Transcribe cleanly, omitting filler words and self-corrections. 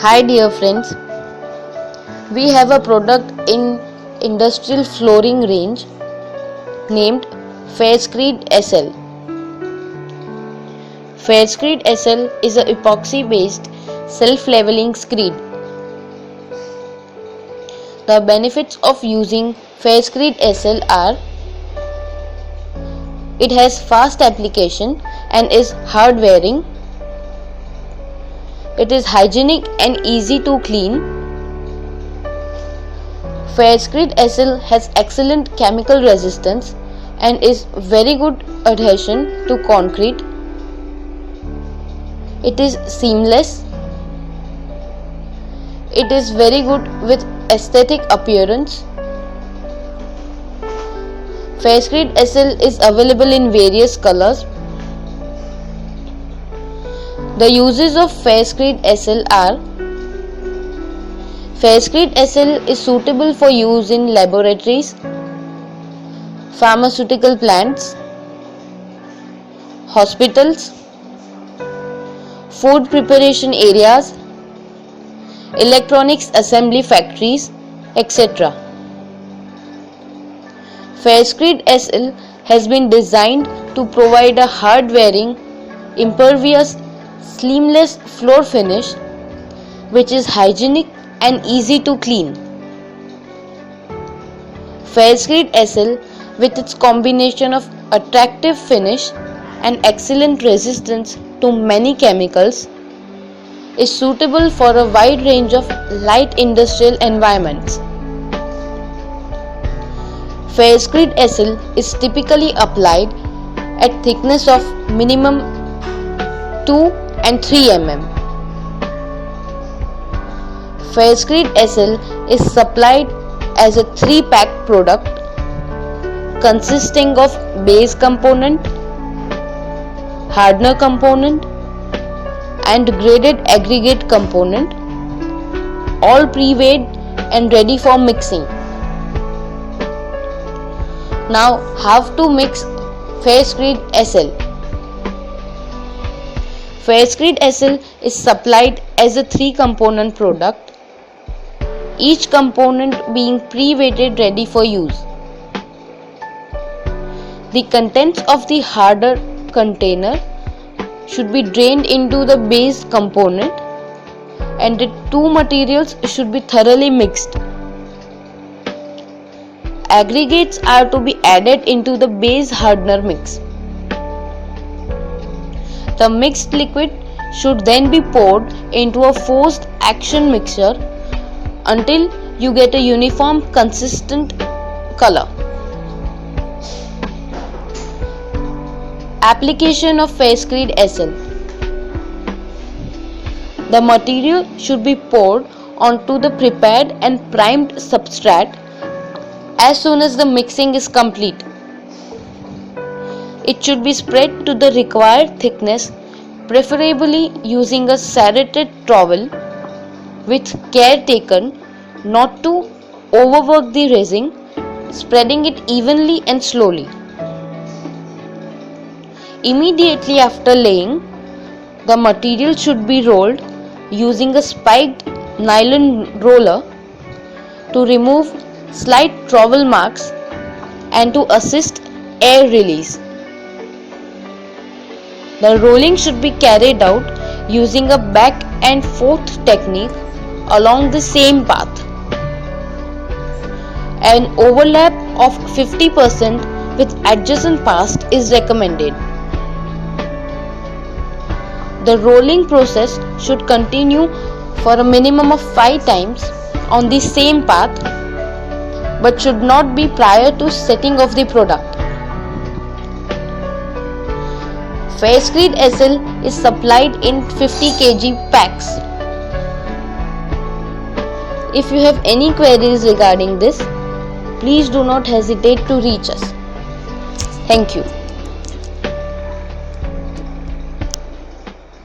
Hi dear friends, we have a product in industrial flooring range named Fairscreed SL. Fairscreed SL is a epoxy based self-leveling screed. The benefits of using Fairscreed SL are: it has fast application and is hard wearing. It is hygienic and easy to clean. Fairscreed SL has excellent chemical resistance and is very good adhesion to concrete. It is seamless. It is very good with aesthetic appearance. Fairscreed SL is available in various colors. The uses of Fairscreed SL are: Fairscreed SL is suitable for use in laboratories, pharmaceutical plants, hospitals, food preparation areas, electronics assembly factories, etc. Fairscreed SL has been designed to provide a hard-wearing, impervious, seamless floor finish which is hygienic and easy to clean. Fairscreed SL, with its combination of attractive finish and excellent resistance to many chemicals, is suitable for a wide range of light industrial environments. Fairscreed SL is typically applied at thickness of minimum 2 and 3 mm. Fairscreed SL is supplied as a 3-pack product consisting of base component, hardener component and graded aggregate component, all pre-weighed and ready for mixing. Now, how to mix Fairscreed SL? Fairscreed SL is supplied as a 3-component product, each component being pre-weighted ready for use. The contents of the harder container should be drained into the base component and the two materials should be thoroughly mixed. Aggregates are to be added into the base hardener mix. The mixed liquid should then be poured into a forced action mixture until you get a uniform, consistent color. Application of Fairscreed SL. The material should be poured onto the prepared and primed substrate as soon as the mixing is complete. It should be spread to the required thickness, preferably using a serrated trowel, with care taken not to overwork the resin, spreading it evenly and slowly. Immediately after laying, the material should be rolled using a spiked nylon roller to remove slight trowel marks and to assist air release. The rolling should be carried out using a back and forth technique along the same path. An overlap of 50% with adjacent paths is recommended. The rolling process should continue for a minimum of 5 times on the same path, but should not be prior to setting of the product. Fairscreed SL is supplied in 50 kg packs. If you have any queries regarding this, please do not hesitate to reach us. Thank you.